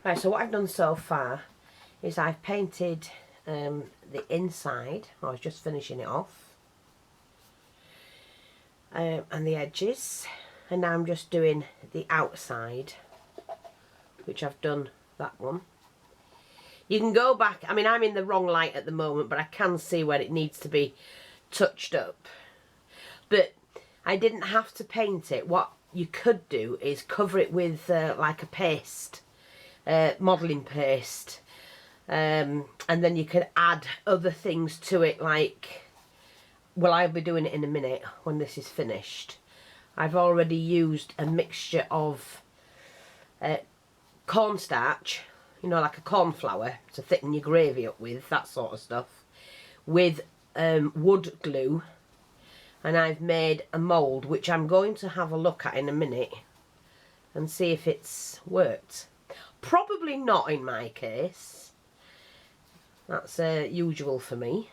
Right, so what I've done so far is I've painted the inside. I was just finishing it off, and the edges, and now I'm just doing the outside, which I've done that one. You can go back, I mean I'm in the wrong light at the moment, but I can see where it needs to be touched up. But I didn't have to paint it. What you could do is cover it with like a paste, modelling paste, and then you could add other things to it, like, well, I'll be doing it in a minute when this is finished. I've already used a mixture of cornstarch, you know, like a cornflour to thicken your gravy up with, that sort of stuff, with wood glue, and I've made a mould which I'm going to have a look at in a minute and see if it's worked. Probably not in my case. That's usual for me,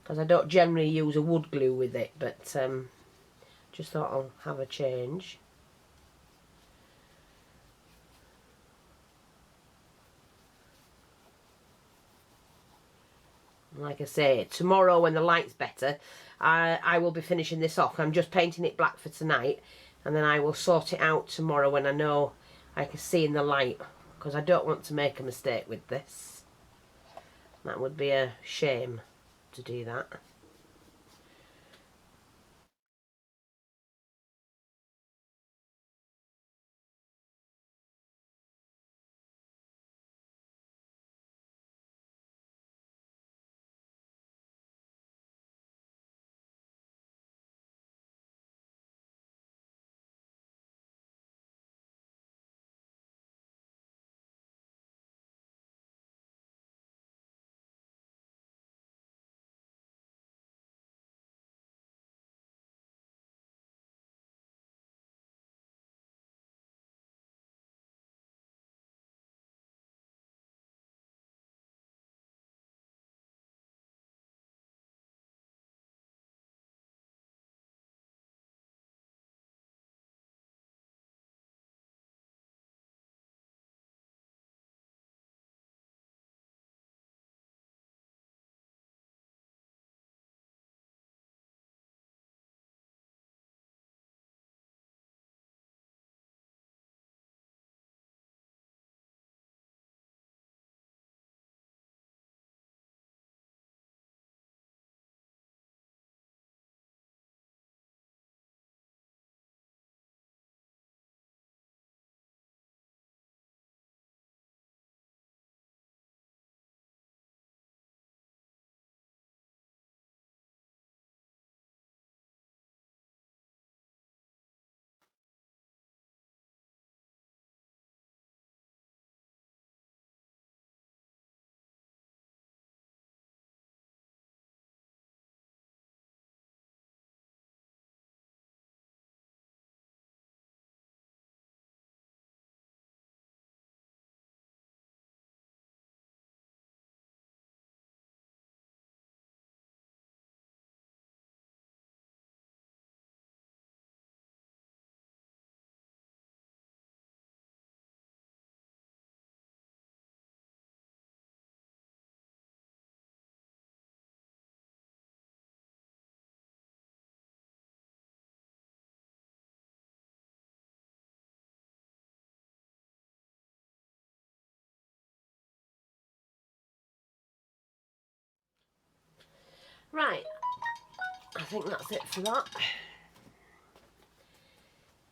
because I don't generally use a wood glue with it, but just thought I'll have a change. Like I say, tomorrow when the light's better, I will be finishing this off. I'm just painting it black for tonight, and then I will sort it out tomorrow when I know I can see in the light, because I don't want to make a mistake with this. That would be a shame to do that. Right, I think that's it for that.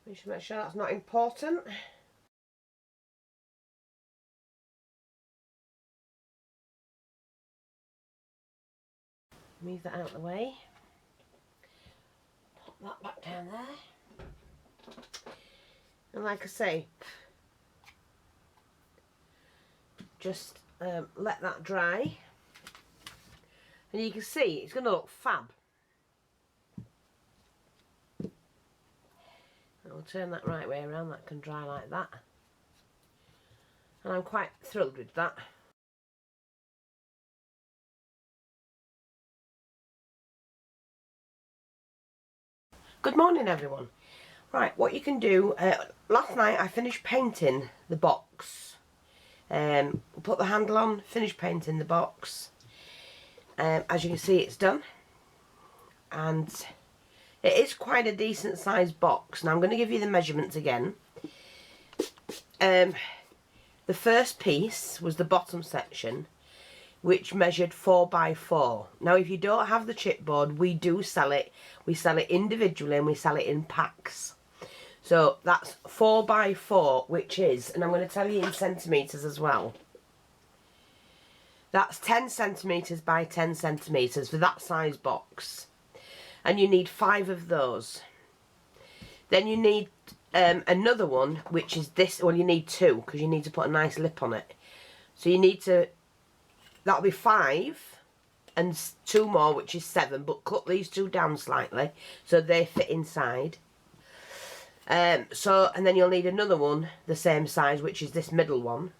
We should make sure that's not important. Move that out of the way. Pop that back down there. And like I say, just let that dry. And you can see it's going to look fab. I'll turn that right way around, that can dry like that. And I'm quite thrilled with that. Good morning everyone. Right, what you can do, last night I finished painting the box. Put the handle on, finished painting the box. As you can see, it's done. And it is quite a decent sized box. Now I'm going to give you the measurements again. The first piece was the bottom section, which measured 4 by 4. Now if you don't have the chipboard, we do sell it. We sell it individually and we sell it in packs. So that's 4 by 4, which is, and I'm going to tell you in centimetres as well. That's 10 centimetres by 10 centimetres for that size box. And you need 5 of those. Then you need another one, which is this. Well, you need 2 because you need to put a nice lip on it. So you need to, that'll be 5 and 2 more, which is 7. But cut these 2 down slightly so they fit inside. And then you'll need another one the same size, which is this middle one.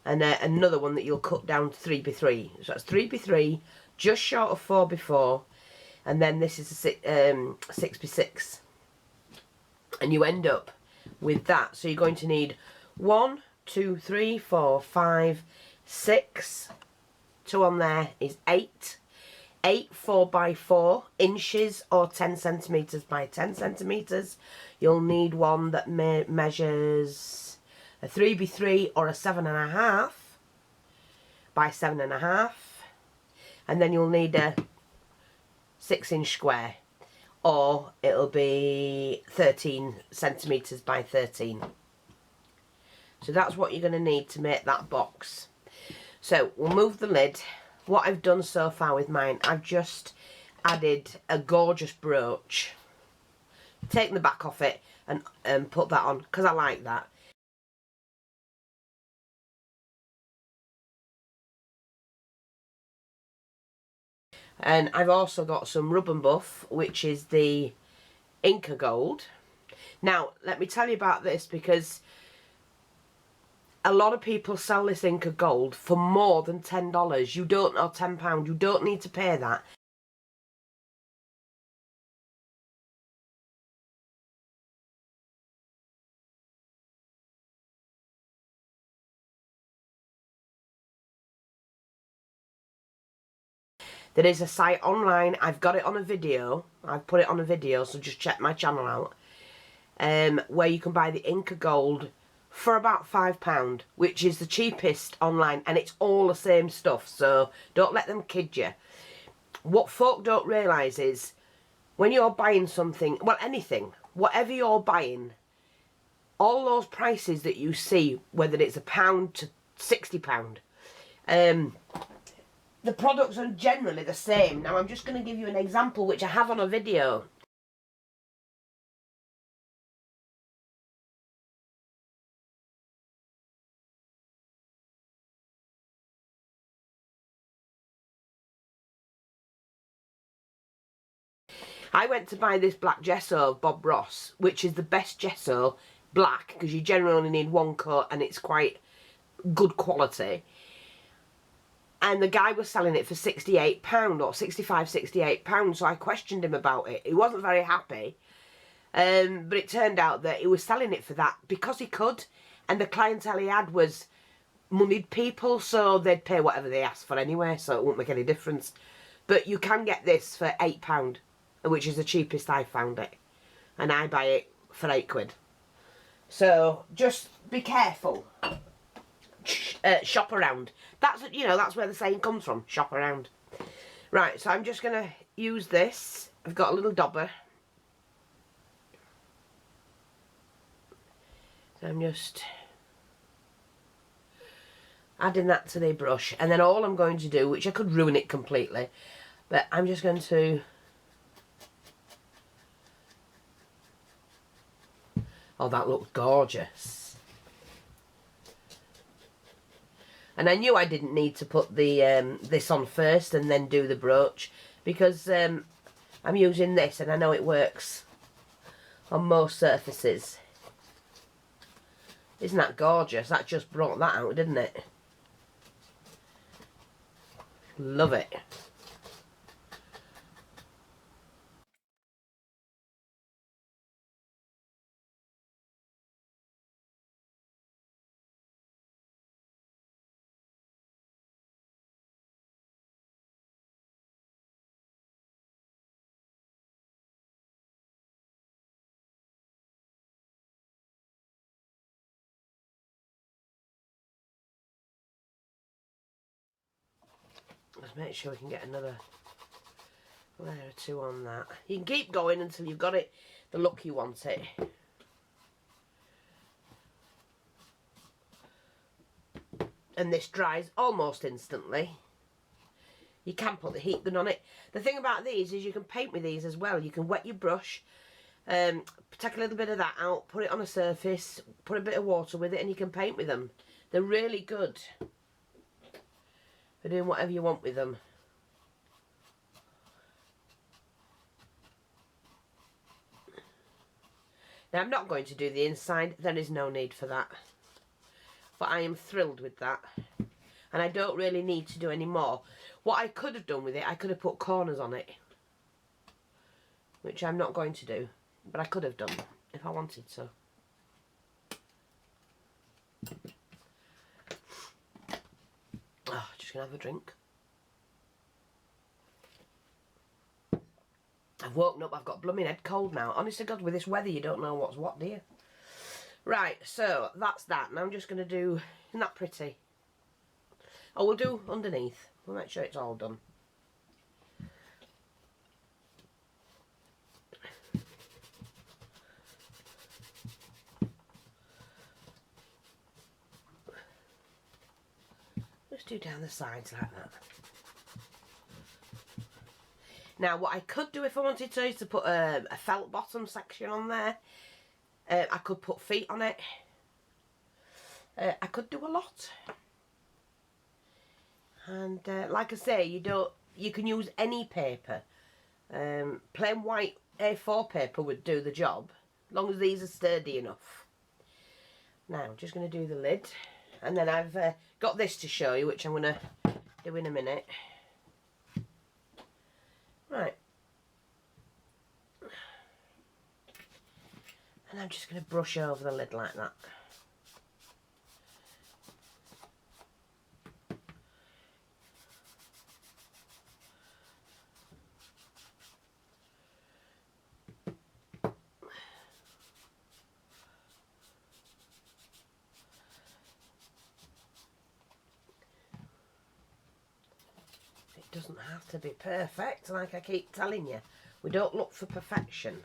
And another one that you'll cut down to 3 by 3. So that's 3 by 3, just short of 4 by 4. And then this is a 6 by 6. And you end up with that. So you're going to need 1, 2, 3, 4, 5, 6. 2 on there is 8. 8 4 by 4 inches or 10 centimetres by 10 centimetres. You'll need one that measures a 3 by 3 or a 7.5 by 7.5. And then you'll need a 6-inch square, or it'll be 13 centimetres by 13. So that's what you're going to need to make that box. So we'll move the lid. What I've done so far with mine, I've just added a gorgeous brooch. Taken the back off it and put that on because I like that. And I've also got some Rub and Buff, which is the Inca Gold. Now, let me tell you about this because a lot of people sell this Inca Gold for more than $10. You don't, or £10. You don't need to pay that. There is a site online. I've got it on a video. I've put it on a video, so just check my channel out. Where you can buy the Inca Gold for about £5, which is the cheapest online, and it's all the same stuff, so don't let them kid you. What folk don't realise is, when you're buying something, well, anything, whatever you're buying, all those prices that you see, whether it's £1 to £60, the products are generally the same. Now, I'm just going to give you an example, which I have on a video. I went to buy this black gesso, Bob Ross, which is the best gesso, black, because you generally only need 1 coat and it's quite good quality. And the guy was selling it for £68 or £65, £68, so I questioned him about it. He wasn't very happy, but it turned out that he was selling it for that because he could, and the clientele he had was moneyed people, so they'd pay whatever they asked for anyway, so it won't make any difference. But you can get this for £8, which is the cheapest I found it, and I buy it for £8. So just be careful. Shop around. That's, you know, that's where the saying comes from. Shop around. Right, so I'm just gonna use this. I've got a little dauber. So I'm just adding that to the brush, and then all I'm going to do, which I could ruin it completely, but I'm just going to oh, that looks gorgeous. And I knew I didn't need to put the this on first and then do the brooch, because I'm using this and I know it works on most surfaces. Isn't that gorgeous? That just brought that out, didn't it? Love it. Let's make sure we can get another layer or two on that. You can keep going until you've got it the look you want it. And this dries almost instantly. You can put the heat gun on it. The thing about these is you can paint with these as well. You can wet your brush, take a little bit of that out, put it on a surface, put a bit of water with it, and you can paint with them. They're really good for doing whatever you want with them. Now, I'm not going to do the inside. There is no need for that. But I am thrilled with that. And I don't really need to do any more. What I could have done with it, I could have put corners on it. Which I'm not going to do. But I could have done if I wanted to. Oh, just going to have a drink. I've woken up, I've got blooming head cold now. Honest to God, with this weather you don't know what's what, do you? Right, so that's that. Now I'm just going to do, isn't that pretty? Oh, we'll do underneath. We'll make sure it's all done. Just do down the sides like that. Now, what I could do if I wanted to is to put a felt bottom section on there. I could put feet on it. I could do a lot. And like I say, you can use any paper. Plain white A4 paper would do the job, as long as these are sturdy enough. Now, I'm just going to do the lid. And then I've got this to show you, which I'm going to do in a minute. Right. And I'm just going to brush over the lid like that. It doesn't have to be perfect, like I keep telling you. We don't look for perfection.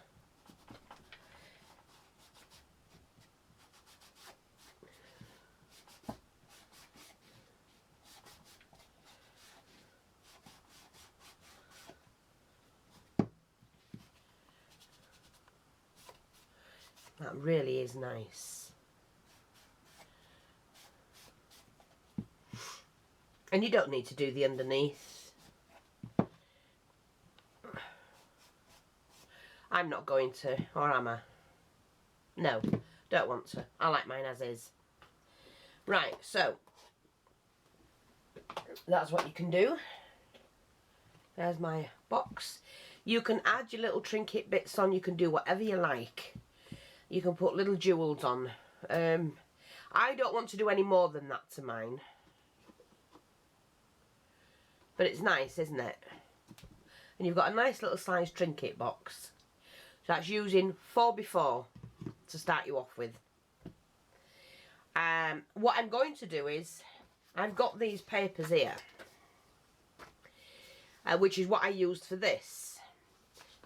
That really is nice. And you don't need to do the underneath. I'm not going to, or am I? No, don't want to. I like mine as is. Right, so that's what you can do. There's my box. You can add your little trinket bits on. You can do whatever you like. You can put little jewels on. I don't want to do any more than that to mine. But it's nice, isn't it? And you've got a nice little sized trinket box. So that's using 4x4 to start you off with. What I'm going to do is, I've got these papers here, which is what I used for this.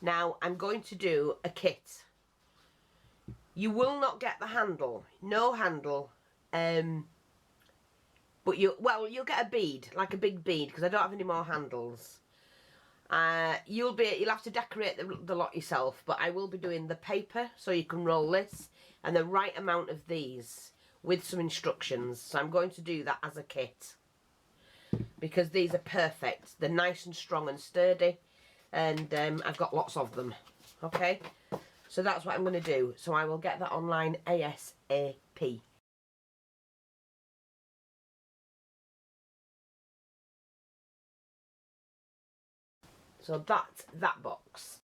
Now I'm going to do a kit. You will not get the handle, no handle, but you'll get a bead, like a big bead, because I don't have any more handles. You'll have to decorate the lot yourself, but I will be doing the paper so you can roll this and the right amount of these with some instructions. So I'm going to do that as a kit because these are perfect. They're nice and strong and sturdy, and I've got lots of them. Okay, so that's what I'm going to do. So I will get that online ASAP. So that's that box.